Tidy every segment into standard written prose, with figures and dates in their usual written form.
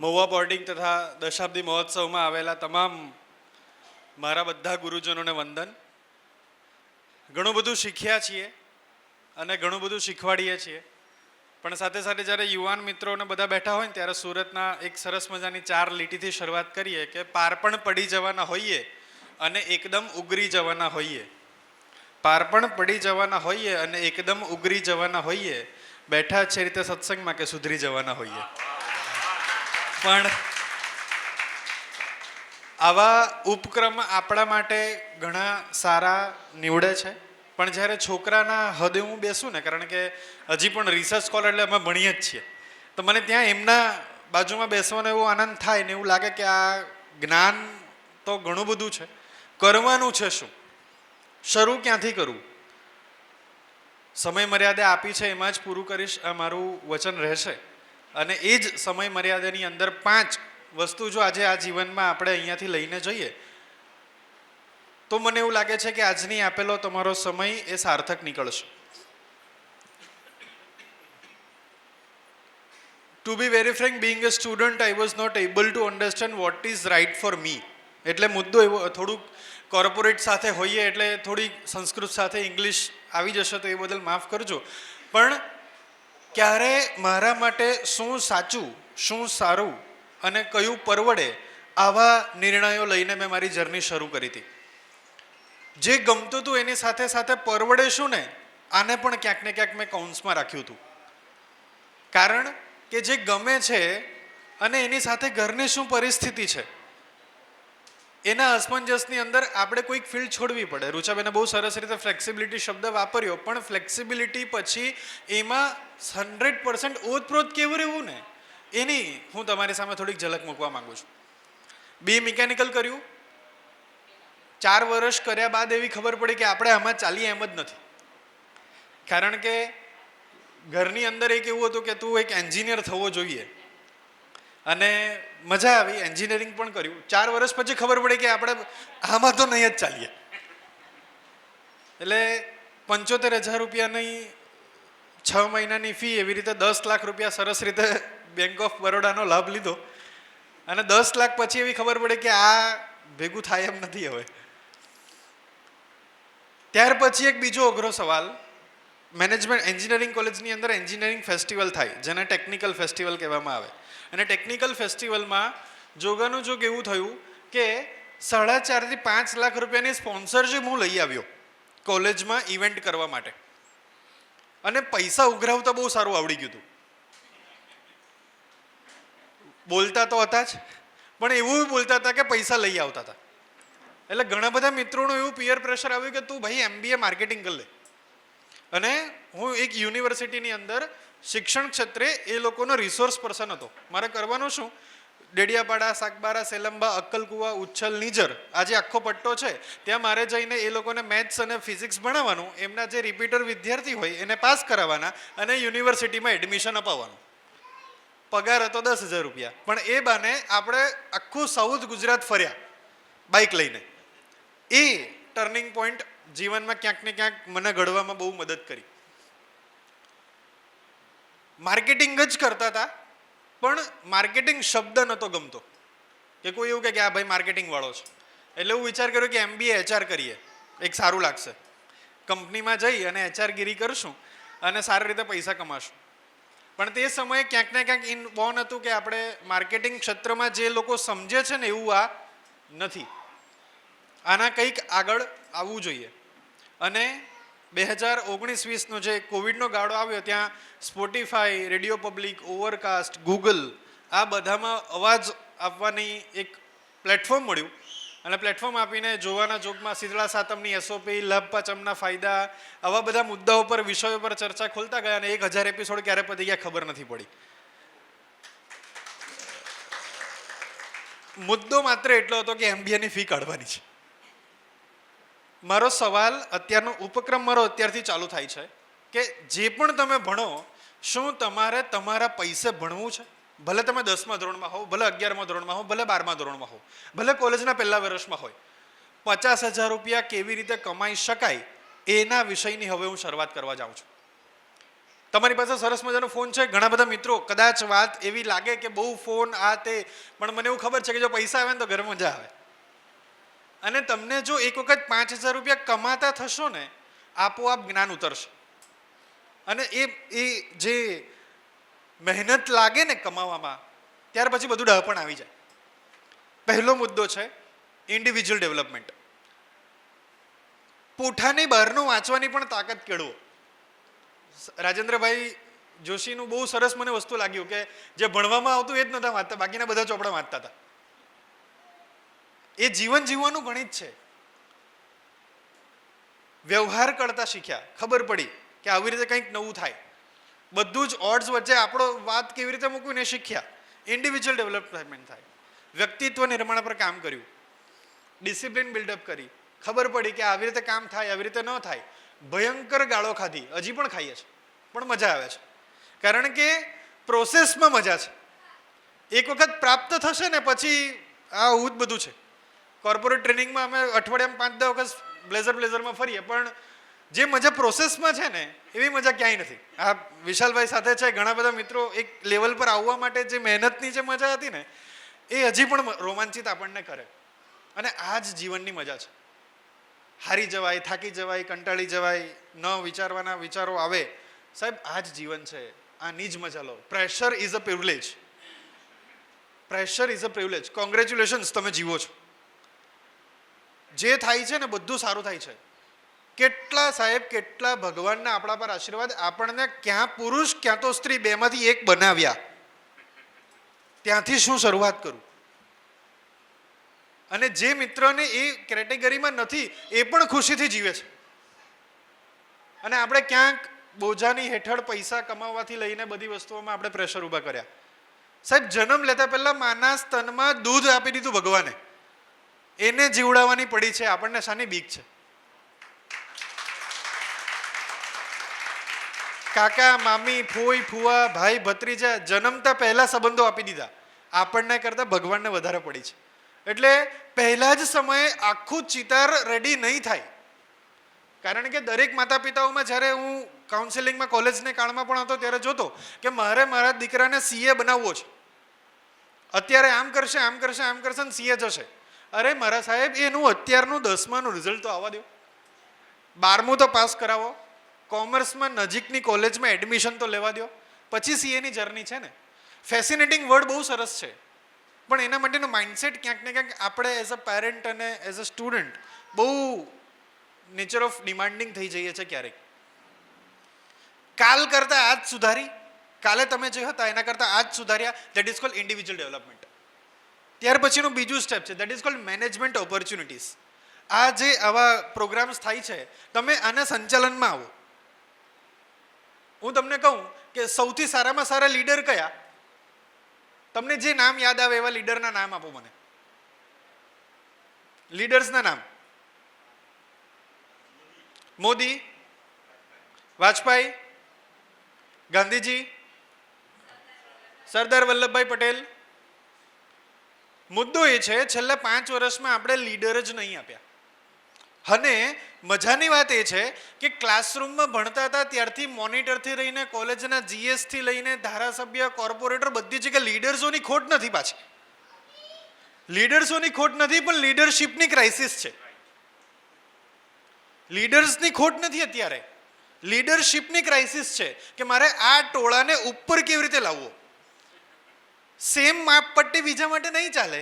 Mahuva boarding તથા દશાબ્દી મહોત્સવમાં આવેલા તમામ મારા બધા ગુરુજનોને વંદન. ઘણું બધું શીખ્યા છીએ અને ઘણું બધું શીખવાડીએ છીએ, પણ સાથે સાથે જ્યારે યુવાન મિત્રોને બધા બેઠા હોય ને ત્યારે સુરતના એક સરસ મજાની 4 લીટીથી શરૂઆત કરીએ કે પાર પણ પડી જવાના હોઈએ અને એકદમ ઉગરી જવાના હોઈએ. પાર પણ પડી જવાના હોઈએ અને એકદમ ઉગરી જવાના હોઈએ, બેઠા છે રીતે સત્સંગમાં કે સુધરી જવાના હોઈએ. પણ આવા ઉપક્રમ આપણા માટે ઘણા સારા નીવડે છે, પણ જ્યારે છોકરાના હદે હું બેસું ને, કારણ કે હજી પણ રિસર્ચ સ્કોલર એટલે અમે ભણીએ જ છીએ, તો મને ત્યાં એમના બાજુમાં બેસવાનો એવો આનંદ થાય ને એવું લાગે કે આ જ્ઞાન તો ઘણું બધું છે, કરવાનું છે શું, શરૂ ક્યાંથી કરવું. સમય મર્યાદા આપી છે એમાં જ પૂરું કરીશ, આ મારું વચન રહેશે. અને એ જ સમય મર્યાદાની અંદર 5 વસ્તુ જો આજે આ જીવનમાં આપણે અહીંયાથી લઈને જઈએ તો મને એવું લાગે છે કે આજની આપેલો તમારો સમય એ સાર્થક નીકળશે. To be very frank, being a student, I was not able to understand what is right for me. એટલે મુદ્દો એવો, થોડુંક કોર્પોરેટ સાથે હોઈએ એટલે થોડી સંસ્કૃત સાથે ઇંગ્લિશ આવી જશે તો એ બદલ માફ કરજો, પણ ક્યારે મારા માટે શું સાચું, શું સારું અને કયું પરવડે, આવા નિર્ણયો લઈને મેં મારી જર્ની શરૂ કરી હતી. જે ગમતું હતું એની સાથે સાથે પરવડે શું ને, આને પણ ક્યાંક ને ક્યાંક મેં કૌંસમાં રાખ્યું હતું. કારણ કે જે ગમે છે અને એની સાથે ઘરની શું પરિસ્થિતિ છે, એના અસમંજસની અંદર આપણે કોઈક ફિલ્ડ છોડવી પડે. રૂચાબેને બહુ સરસ રીતે ફ્લેક્સિબિલિટી શબ્દ વાપર્યો, પણ ફ્લેક્સિબિલિટી પછી એમાં 100% ઓતપ્રોત કેવું રહેવું ને, એની હું તમારી સામે થોડીક ઝલક મૂકવા માંગુ છું. BA મિકેનિકલ કર્યું, 4 વર્ષ કર્યા બાદ એવી ખબર પડી કે આપણે આમાં ચાલીએ એમ જ નથી. કારણ કે ઘરની અંદર એક એવું હતું કે તું એક એન્જિનિયર થવો જોઈએ, અને મજા આવી, એન્જિનિયરિંગ પણ કર્યું. 4 વર્ષ પછી ખબર પડી કે આપણે આમાં તો નહીં જ ચાલીએ. એટલે 75,000 રૂપિયાની 6 મહિનાની ફી, એવી રીતે 10 લાખ રૂપિયા સરસ રીતે બેંક ઓફ બરોડાનો લાભ લીધો, અને 10 લાખ પછી એવી ખબર પડી કે આ ભેગું થાય એમ નથી હવે. ત્યાર પછી એક બીજો અઘરો સવાલ, મેનેજમેન્ટ એન્જિનિયરિંગ કોલેજની અંદર એન્જિનિયરિંગ ફેસ્ટિવલ થાય, જેને ટેકનિકલ ફેસ્ટિવલ કહેવામાં આવે. અને ટેકનિકલ ફેસ્ટિવલમાં જોગાનું જોગ એવું થયું કે 4.5 થી 5 લાખ રૂપિયાની સ્પોન્સરશિપ હું લઈ આવ્યો કોલેજમાં ઇવેન્ટ કરવા માટે, અને પૈસા ઉઘરાવતા બહુ સારું આવડી ગયું હતું. બોલતા તો હતા જ, પણ એવું બોલતા હતા કે પૈસા લઈ આવતા હતા. એટલે ઘણા બધા મિત્રોનું એવું પિયર પ્રેશર આવ્યું કે તું ભાઈ MBA માર્કેટિંગ કરી લે. અને હું એક યુનિવર્સિટીની અંદર શિક્ષણ ક્ષેત્રે એ લોકોનો રિસોર્સ પર્સન હતો. મારે કરવાનું શું, ડેડિયાપાડા, સાગબારા, સેલંબા, અક્કલકુવા, ઉચ્છલ, નીજર, આ જે આખો પટ્ટો છે ત્યાં મારે જઈને એ લોકોને મેથ્સ અને ફિઝિક્સ ભણાવવાનું, એમના જે રિપીટર વિદ્યાર્થી હોય એને પાસ કરાવવાના અને યુનિવર્સિટીમાં એડમિશન અપાવવાનું. પગાર હતો 10,000 રૂપિયા, પણ એ બાને આપણે આખું સાઉથ ગુજરાત ફર્યા બાઇક લઈને. એ ટર્નિંગ પોઈન્ટ જીવનમાં ક્યાંક ને ક્યાંક મને ઘડવામાં બહુ મદદ કરી. માર્કેટિંગ જ કરતા હતા, પણ માર્કેટિંગ શબ્દ નહોતો ગમતો, કે કોઈ એવું કે આ ભાઈ માર્કેટિંગ વાળો છે. એટલે હું વિચાર કર્યો કે MBA HR કરીએ, એક સારું લાગશે, કંપનીમાં જઈ અને HR ગીરી કરશું અને સારી રીતે પૈસા કમાશું. પણ તે સમયે ક્યાંક ને ક્યાંક ઇનબોર્ન હતું કે આપણે માર્કેટિંગ ક્ષેત્રમાં જે લોકો સમજે છે ને એવું આ નથી, આના કંઈક આગળ આવવું જોઈએ. અને 2019-20નો જે કોવિડનો ગાળો આવ્યો, ત્યાં સ્પોટીફાઈ, રેડિયો પબ્લિક, ઓવરકાસ્ટ, ગૂગલ, આ બધામાં અવાજ આપવાની એક પ્લેટફોર્મ મળ્યું. અને પ્લેટફોર્મ આપીને જોવાના જોગમાં શીતળા સાતમની SOP, લાભ પાંચમના ફાયદા, આવા બધા મુદ્દાઓ પર, વિષયો પર ચર્ચા ખોલતા ગયા, અને 1000 એપિસોડ ક્યારે પતી ગયા ખબર નથી પડી. મુદ્દો માત્ર એટલો હતો કે MBA ની ફી કાઢવાની છે. મારો સવાલ, અત્યારનો ઉપક્રમ મારો અત્યારથી ચાલુ થાય છે કે જે પણ તમે ભણો, શું તમારે તમારા પૈસે ભણવું છે? ભલે તમે 10મા ધોરણમાં હો, ભલે 11મા ધોરણમાં હો, ભલે 12મા ધોરણમાં હો, ભલે કોલેજના પહેલા વર્ષમાં હોય, 50,000 રૂપિયા કેવી રીતે કમાઈ શકાય એના વિષયની હવે હું શરૂઆત કરવા જાઉં છું. તમારી પાસે સરસ મજાનો ફોન છે, ઘણા બધા મિત્રો, કદાચ વાત એવી લાગે કે બહુ ફોન આ તે, પણ મને એવું ખબર છે કે જો પૈસા આવે ને તો ઘરે મજા આવે. અને તમને જો એક વખત 5,000 રૂપિયા કમાતા થશો ને, આપોઆપ જ્ઞાન ઉતરશે. અને એ જે મહેનત લાગે ને કમાવામાં, ત્યાર પછી બધું ડહાપણ આવી જાય. પહેલો મુદ્દો છે ઇન્ડિવિજ્યુઅલ ડેવલપમેન્ટ. પૂઠાની બહારનું વાંચવાની પણ તાકાત કેળવો. રાજેન્દ્રભાઈ જોશીનું બહુ સરસ મને વસ્તુ લાગ્યું કે જે ભણવામાં આવતું એ જ નહોતા વાંચતા, બાકીના બધા ચોપડા વાંચતા હતા. એ જીવન જીવવાનું ગણિત છે. વ્યવહાર કરતા શીખ્યા, ખબર પડી કે આવી રીતે કંઈક નવું થાય. બધું જ ઓડ્સ વચ્ચે આપણો વાત કેવી રીતે મૂકવી ને શીખ્યા. ઇન્ડિવિજ્યુઅલ ડેવલપમેન્ટ થાય. વ્યક્તિત્વ નિર્માણ પર કામ કર્યું, ડિસિપ્લિન બિલ્ડઅપ કરી, ખબર પડી કે આવી રીતે કામ થાય, આવી રીતે ન થાય. ભયંકર ગાળો ખાધી, હજી પણ ખાઈએ છે, પણ મજા આવે છે. કારણ કે પ્રોસેસમાં મજા છે. એક વખત પ્રાપ્ત થશે ને પછી આવું જ બધું છે. કોર્પોરેટ ટ્રેનિંગમાં અમે અઠવાડિયામાં 5-10 વખત બ્લેઝરમાં ફરીએ, પણ જે મજા પ્રોસેસમાં છે ને એવી મજા ક્યાંય નથી. આ વિશાલભાઈ સાથે છે, ઘણા બધા મિત્રો, એક લેવલ પર આવવા માટે જે મહેનતની જે મજા હતી ને એ હજી પણ રોમાંચિત આપણને કરે. અને આ જ જીવનની મજા છે. હારી જવાય, થાકી જવાય, કંટાળી જવાય, ન વિચારવાના વિચારો આવે, સાહેબ આ જ જીવન છે. આની જ મજા લો. Pressure is a privilege. Pressure is a privilege. Congratulations, તમે જીવો છો. જે થાય છે ને બધું સારું થાય છે. કેટલા સાહેબ, કેટલા ભગવાનના આપણા પર આશીર્વાદ. આપણને ક્યાં પુરુષ ક્યાં તો સ્ત્રી, બેમાંથી એક બનાવ્યા. ત્યાંથી શું શરૂઆત કરું? અને જે મિત્રને એ કેટેગરીમાં નથી એ પણ ખુશીથી જીવે છે. અને આપણે ક્યાંક બોજાની હેઠળ પૈસા કમાવાથી લઈને બધી વસ્તુઓમાં આપણે પ્રેશર ઊભા કર્યા. સાહેબ જન્મ લેતા પહેલા માના સ્તનમાં દૂધ આપી દીધું ભગવાને, એને જીવડાવવાની પડી છે. આપણને શાની બીક છે? કાકા મામી, ફોઈ ફુવા, ભાઈ ભત્રીજા જન્મતા પહેલા સંબંધો આપી દીધા. આપણને કરતા ભગવાનને વધારે પડી છે. એટલે પહેલા જ સમયે આખું ચિતાર રેડી નહીં થાય. કારણ કે દરેક માતા પિતાઓમાં, જ્યારે હું કાઉન્સેલિંગમાં કોલેજને કાળમાં પણ હતો ત્યારે જોતો કે મારે મારા દીકરાને CA બનાવવો છે. અત્યારે આમ કરશે, આમ કરશે, આમ કરશે ને CA જશે. અરે મારા સાહેબ, એનું અત્યારનું 10માનું રિઝલ્ટ તો આવવા દો, 12મું તો પાસ કરાવો, કોમર્સમાં નજીકની કોલેજમાં એડમિશન તો લેવા દો, પછી CAની જર્ની છે ને. ફેસિનેટિંગ વર્ડ બહુ સરસ છે, પણ એના માટેનો માઇન્ડસેટ ક્યાંક ને ક્યાંક આપણે એઝ અ પેરેન્ટ અને એઝ અ સ્ટુડન્ટ બહુ નેચર ઓફ ડિમાન્ડિંગ થઈ જઈએ છે ક્યારેક. કાલ કરતાં આજ સુધારી, કાલે તમે જે હતા એના કરતાં આજ સુધાર્યા, that is called individual development. ત્યાર પછીનું બીજું સ્ટેપ છે, that is called management opportunities. આ જે આવા પ્રોગ્રામ્સ થાય છે, તમે આના સંચાલનમાં આવો. હું તમને કહું કે સૌથી સારામાં સારા લીડર કયા? તમને જે નામ યાદ આવે એવા લીડરના નામ આપો મને. લીડર્સના નામ: મોદી, વાજપેયી, ગાંધીજી, સરદાર વલ્લભભાઈ પટેલ. મુદ્દો એ છે છેલ્લા 5 વર્ષમાં આપણે લીડર જ નહીં આપ્યા. અને મજાની વાત એ છે કે ક્લાસરૂમમાં ભણતા હતા ત્યારથી મોનિટરથી લઈને કોલેજના GSથી લઈને ધારાસભ્ય, કોર્પોરેટર, બધી જગ્યાએ લીડર્સોની ખોટ નથી. પાછી લીડર્સોની ખોટ નથી, પણ લીડરશિપની ક્રાઇસિસ છે. લીડર્સની ખોટ નથી અત્યારે, લીડરશિપની ક્રાઇસિસ છે કે મારે આ ટોળાને ઉપર કેવી રીતે લાવવો. સેમ માપપટ્ટી બીજા માટે નહીં ચાલે.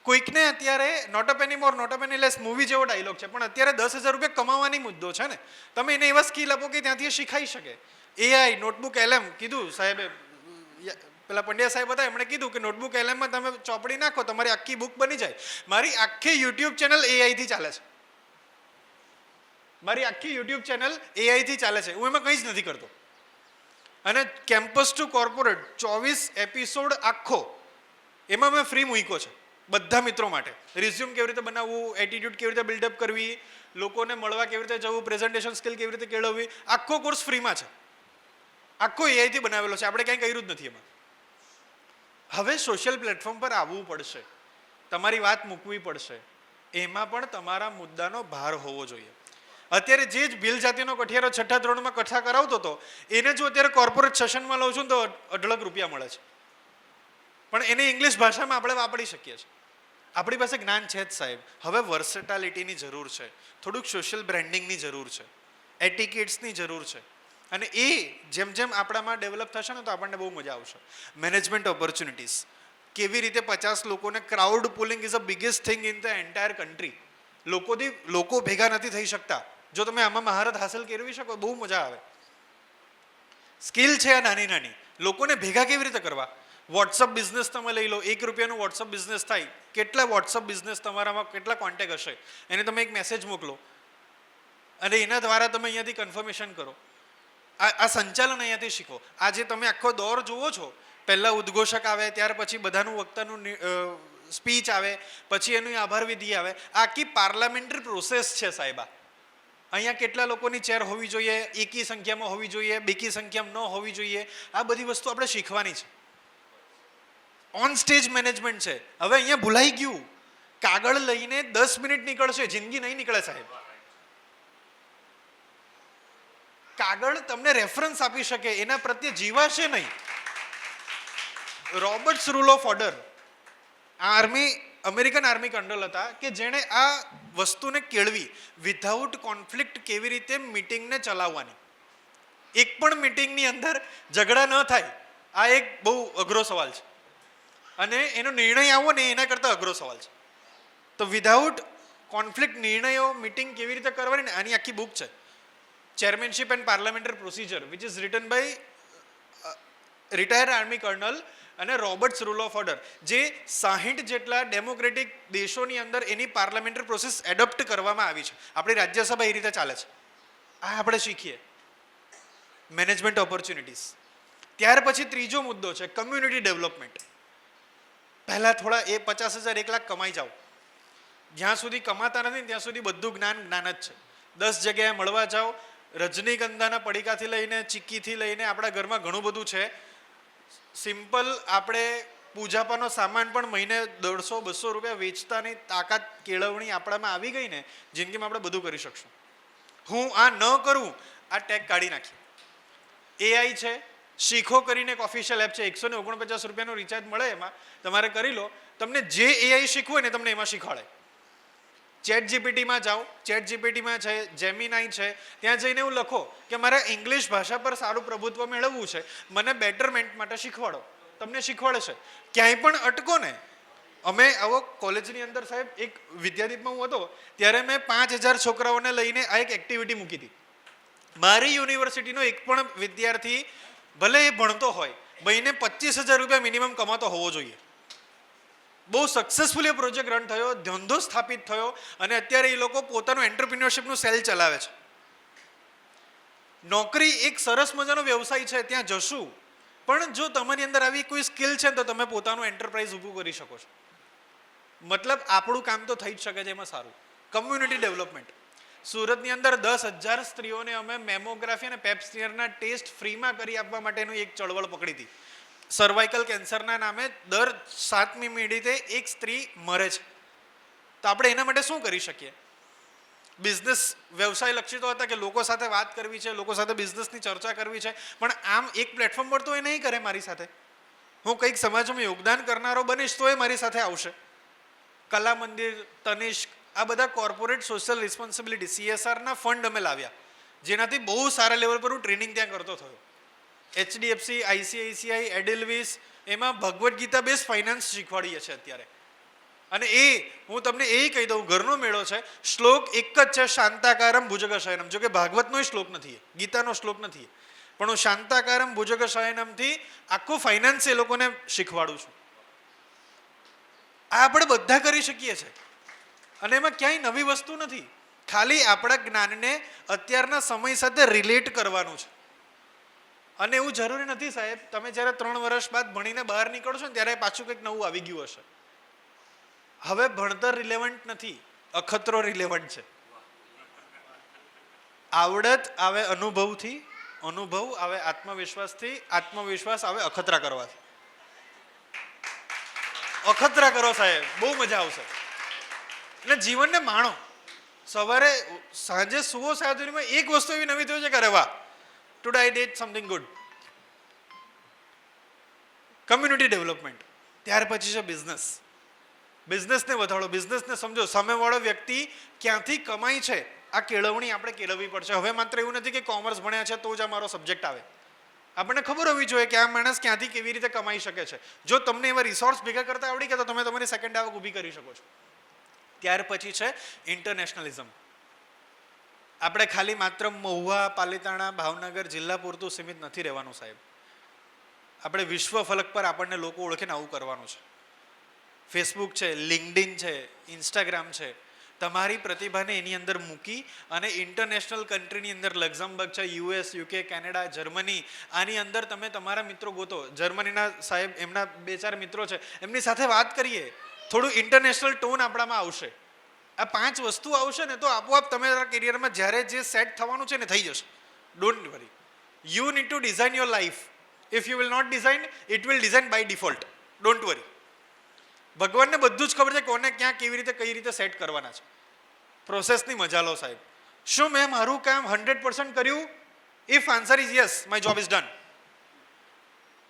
કોઈકને અત્યારે not a penny more not a penny less movie જેવો ડાયલોગ છે, પણ અત્યારે 10,000 રૂપિયા કમાવાની મુદ્દો છે ને. તમે એને એવા સ્કિલ આપો કે ત્યાંથી શીખાઈ શકે. AI, નોટબુક LM કીધું સાહેબે, પેલા પંડ્યા સાહેબ હતા, એમણે કીધું કે નોટબુક LMમાં તમે ચોપડી નાખો, તમારી આખી બુક બની જાય. મારી આખી YouTube ચેનલ AI થી ચાલે છે. મારી આખી YouTube ચેનલ AI થી ચાલે છે. હું એમાં કંઈ જ નથી કરતો. અને કેમ્પસ ટુ કોર્પોરેટ 24 એપિસોડ આખો એમાં મેં ફ્રી મૂક્યો છે બધા મિત્રો માટે. રિઝ્યુમ કેવી રીતે બનાવવું, એટીટ્યુડ કેવી રીતે બિલ્ડઅપ કરવી, લોકોને મળવા કેવી રીતે જવું, પ્રેઝન્ટેશન સ્કિલ કેવી રીતે કેળવવી, આખો કોર્સ ફ્રીમાં છે. આખો AI થી બનાવેલો છે. આપણે ક્યાંય કર્યું જ નથી એમાં. હવે સોશિયલ પ્લેટફોર્મ પર આવવું પડશે, તમારી વાત મૂકવી પડશે. એમાં પણ તમારા મુદ્દાનો ભાર હોવો જોઈએ. અત્યારે જે જ ભીલ જાતિનો કઠિયારો 6ઠા ધોરણમાં કથા કરાવતો હતો એને જો અત્યારે કોર્પોરેટ સેશનમાં લઉં છું તો 18 રૂપિયા મળે છે, પણ એને ઇંગ્લિશ ભાષામાં આપણે વાપરી શકીએ છીએ. આપણી પાસે જ્ઞાન છે જ સાહેબ. હવે વર્સેટાલિટીની જરૂર છે, થોડુંક સોશિયલ બ્રાન્ડિંગની જરૂર છે, એટિકેટ્સની જરૂર છે, અને એ જેમ જેમ આપણામાં ડેવલપ થશે ને તો આપણને બહુ મજા આવશે. મેનેજમેન્ટ ઓપોર્ચ્યુનિટીઝ, કેવી રીતે 50 લોકોને crowd pulling is a biggest thing in the entire country. લોકો ભેગા નથી થઈ શકતા. જો તમે આમાં મહારત હાંસલ કરવી શકો બહુ મજા આવે. સ્કિલ છે આ નાની નાની, લોકોને ભેગા કેવી રીતે કરવા. વોટ્સઅપ બિઝનેસ તમે લઈ લો, 1 રૂપિયાનું વોટ્સઅપ બિઝનેસ થાય. કેટલા વોટ્સઅપ બિઝનેસ તમારામાં કેટલા કોન્ટેક્ટ હશે, એને તમે એક મેસેજ મોકલો અને એના દ્વારા તમે અહીંયાથી કન્ફર્મેશન કરો. આ સંચાલન અહીંયાથી શીખો. આજે તમે આખો દોર જુઓ છો, પહેલા ઉદ્ઘોષક આવે, ત્યાર પછી બધાનું વક્તાનું સ્પીચ આવે, પછી એનું આભાર વિધિ આવે. આ આખી પાર્લામેન્ટરી પ્રોસેસ છે સાહેબા. અહીંયા કેટલા લોકોની ચેર હોવી જોઈએ, એકી સંખ્યામાં હોવી જોઈએ, બેકી સંખ્યામાં ન હોવી જોઈએ. આ બધી વસ્તુ આપણે શીખવાની છે. ઓન સ્ટેજ મેનેજમેન્ટ છે. હવે અહીંયા ભૂલાઈ ગયું, કાગળ લઈને 10 મિનિટ નીકળશે, જિંદગી નહીં નીકળે સાહેબ. કાગળ તમને રેફરન્સ આપી શકે, એના પ્રત્યે જીવાશે નહીં. Robert's rule of order, American army colonel હતા કે જેણે આ વસ્તુને કેળવી. વિધાઉટ કોન્ફ્લિક્ટ કેવી રીતે મીટિંગને ચલાવવાની, એક પણ મીટિંગની અંદર ઝઘડા ન થાય, આ એક બહુ અઘરો સવાલ છે, અને એનો નિર્ણય આવો ને એના કરતાં અઘરો સવાલ છે. તો વિધાઉટ કોન્ફ્લિક્ટ નિર્ણયો મીટિંગ કેવી રીતે કરવાની ને, આની આખી બુક છે, chairmanship and parliamentary procedure, which is written by retired army colonel અને રોબર્ટ્સ રૂલ ઓફ ઓર્ડર, જે 60 જેટલા ડેમોક્રેટિક દેશોની અંદર એની પાર્લામેન્ટરી પ્રોસેસ એડોપ્ટ કરવામાં આવી છે. આપણી રાજ્યસભા એ રીતે ચાલે છે. આ આપણે શીખીએ. Management opportunities. ત્યાર પછી ત્રીજો મુદ્દો છે કમ્યુનિટી ડેવલપમેન્ટ. પહેલા થોડા 50,000 1 લાખ કમાઈ જાઓ. જ્યાં સુધી કમાતા નથી ત્યાં સુધી બધું જ્ઞાન જ છે. 10 જગ્યાએ મળવા જાઓ, રજનીગંધાના પડીકાથી લઈને ચીક્કીથી લઈને આપણા ઘરમાં ઘણું બધું છે. સિમ્પલ આપણે પૂજાપાનો સામાન પણ મહિને 150-200 રૂપિયા વેચતાની તાકાત કેળવણી આપણામાં આવી ગઈ ને, જિંદગીમાં આપણે બધું કરી શકશું. હું આ ન કરું, આ ટેગ કાઢી નાખી. એઆઈ છે, શીખો કરીને એક ઓફિશિયલ એપ છે, 149 રૂપિયાનું રિચાર્જ મળે, એમાં તમારે કરી લો. તમને જે એઆઈ શીખવું હોય ને તમને એમાં શીખવાડે. ચેટ જીપીટીમાં જાઓ, ચેટ જીપીટીમાં છે, જેમિનાઈ છે, ત્યાં જઈને એવું લખો કે મારે ઇંગ્લિશ ભાષા પર સારું પ્રભુત્વ મેળવવું છે, મને બેટરમેન્ટ માટે શીખવાડો. તમને શીખવાડે છે. ક્યાંય પણ અટકો ને. અમે આવો કોલેજની અંદર સાહેબ એક વિદ્યાદીપમાં હું હતો ત્યારે મેં 5000 છોકરાઓને લઈને આ એક એક્ટિવિટી મૂકી હતી. મારી યુનિવર્સિટીનો એક પણ વિદ્યાર્થી ભલે એ ભણતો હોય, ભાઈને 25,000 રૂપિયા મિનિમમ કમાતો હોવો જોઈએ. બહુ સક્સેસફુલી પ્રોજેક્ટ રન થયો, ધંધો સ્થાપિત થયો, અને અત્યારે એ લોકો પોતાનું એન્ટરપ્રિન્યોરશિપનું સેલ ચલાવે છે. નોકરી એક સરસ મજાનો વ્યવસાય છે, ત્યાં જશું, પણ જો તમારી અંદર આવી કોઈ સ્કિલ છે તો તમે પોતાનું એન્ટરપ્રાઇઝ ઊભું કરી શકો છો. મતલબ આપણું કામ તો થઈ જ શકે છે એમાં સારું. Community development. સુરતની અંદર 10,000 સ્ત્રીઓને અમે મેમોગ્રાફી અને પેપ્સમિયરના ટેસ્ટ ફ્રીમાં કરી આપવા માટેનું એક ચળવળ પકડી હતી. સર્વાઇકલ કેન્સરના નામે દર 7મી મિનિટે એક સ્ત્રી મરે છે. તો આપણે એના માટે શું કરી શકીએ? બિઝનેસ વ્યવસાય લક્ષી તો હતા કે લોકો સાથે વાત કરવી છે, લોકો સાથે બિઝનેસની ચર્ચા કરવી છે, પણ આમ એક પ્લેટફોર્મ પર તો એ નહીં કરે મારી સાથે. હું કંઈક સમાજમાં યોગદાન કરનારો બનીશ તો એ મારી સાથે આવશે. કલા મંદિર, તનિષ્ક, આ બધા કોર્પોરેટ સોશિયલ રિસ્પોન્સિબિલિટી CSRના ફંડ અમે લાવ્યા, જેનાથી બહુ સારા લેવલ પર હું ટ્રેનિંગ ત્યાં કરતો થયો. HDFC, ICICI, એડિલવિસ, એમાં ભગવદ્ ગીતા બેઝ ફાઇનાન્સ શીખવાડીએ છીએ અત્યારે. અને એ હું તમને એ કહી દઉં, ઘરનો મેળો છે, શ્લોક એક જ છે, શાંતાકારમ ભુજગશયનમ. જો કે ભાગવતનો શ્લોક નથી, ગીતાનો શ્લોક નથી, પણ હું શાંતાકારમ ભુજગશયનમથી આખું ફાઇનાન્સ એ લોકોને શીખવાડું છું. આ આપણે બધા કરી શકીએ છીએ, અને એમાં ક્યાંય નવી વસ્તુ નથી. ખાલી આપણા જ્ઞાનને અત્યારના સમય સાથે રિલેટ કરવાનું છે. અને એવું જરૂરી નથી સાહેબ, તમે જ્યારે 3 વર્ષ બાદ ભણીને બહાર નીકળશો ને ત્યારે પાછું કંઈક નવું આવી ગયું હશે. હવે ભણતર રિલેવન્ટ નથી, અખતરો રિલેવન્ટ છે. આવડત આવે અનુભવથી, અનુભવ આવે આત્મવિશ્વાસથી, આત્મવિશ્વાસ આવે અખતરા કરવાથી. અખતરા કરો સાહેબ, બહુ મજા આવશે. એટલે જીવનને માણો. સવારે સાંજે સુવો સાધુમાં એક વસ્તુ એવી નવી થયું છે કે અરે વાહ, today I did something good. Community development. ત્યાર પછી છે બિઝનેસ. બિઝનેસને વધારો, બિઝનેસને સમજો. સામેવાળો વ્યક્તિ ક્યાંથી કમાય છે આ કેળવણી આપણે કેળવવી પડશે. હવે માત્ર એવું નથી કે કોમર્સ ભણ્યા છે તો જ આ મારો સબ્જેક્ટ આવે. આપણને ખબર હોવી જોઈએ કે આ માણસ ક્યાંથી કેવી રીતે કમાઈ શકે છે. જો તમને એવા રિસોર્સ ભેગા કરતા આવડી ગયા તો તમે તમારી સેકન્ડ આવક ઊભી કરી શકો છો. ત્યાર પછી છે ઇન્ટરનેશનલિઝમ. આપણે ખાલી માત્ર મહુવા, પાલિતાણા, ભાવનગર જિલ્લા પૂરતું સીમિત નથી રહેવાનું સાહેબ. આપણે વિશ્વ ફલક પર આપણને લોકો ઓળખીને આવું કરવાનું છે. ફેસબુક છે, લિંક્ડઇન છે, ઇન્સ્ટાગ્રામ છે. તમારી પ્રતિભાને એની અંદર મૂકી અને ઇન્ટરનેશનલ કન્ટ્રીની અંદર લક્ઝમબર્ગ છે, યુએસ, યુકે, કેનેડા, જર્મની, આની અંદર તમે તમારા મિત્રો ગોતો. જર્મનીના સાહેબ એમના 2-4 મિત્રો છે, એમની સાથે વાત કરીએ. થોડું ઇન્ટરનેશનલ ટોન આપણામાં આવશે. આ 5 વસ્તુ આવશે ને તો આપોઆપ તમારા કેરિયરમાં જ્યારે જે સેટ થવાનું છે ને થઈ જશે. Don't worry. You need to design your life. If you will not design, it will design by default. Don't worry. ભગવાનને બધું જ ખબર છે કોને ક્યાં કેવી રીતે કઈ રીતે સેટ કરવાના છે. પ્રોસેસની મજા લો સાહેબ. શું મેં મારું કામ 100% કર્યું? If answer is yes, my job is done.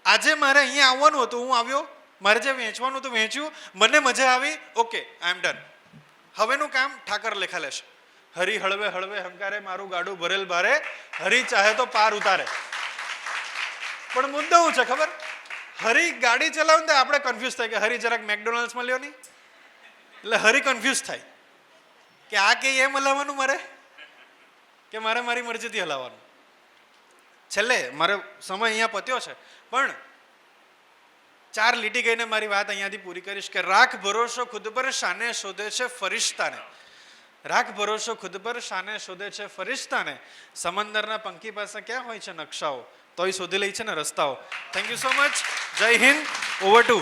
આજે મારે અહીંયા આવવાનું હતું, હું આવ્યો. મારે જે વેચવાનું હતું વેચ્યું, મને મજા આવી, ઓકે, આઈ એમ ડન. હવેનું કામ ઠાકર લેખા લેશે. હરી હળવે હળવે હંકારે, મારું ગાડું ભરેલ ભારે, હરી ચાહે તો પાર ઉતારે. પણ મુદ્દો શું છે ખબર? હરી ગાડી ચલાવે ને આપણે કન્ફ્યુઝ થાય કે હરી જરાક મેકડોનલ્ડ્સમાં લ્યો નહીં. એટલે હરી કન્ફ્યુઝ થાય કે આ કે એમ હલાવવાનું મારે કે મારે મારી મરજીથી હલાવવાનું. છેલ્લે મારો સમય અહીંયા પત્યો છે, પણ 4 લીટી કહીને મારી વાત અહીંયાથી પૂરી કરીશ કે રાખ ભરોસો ખુદ પર, શાને શોધે છે ફરિશ્તાને. રાખ ભરોસો ખુદ પર, શાને શોધે છે ફરિશ્તાને. સમંદરના પંખી પાસે ક્યાં હોય છે નકશાઓ, તોય શોધી લે છે ને રસ્તાઓ. Thank you so much. જય હિન્દ. Over to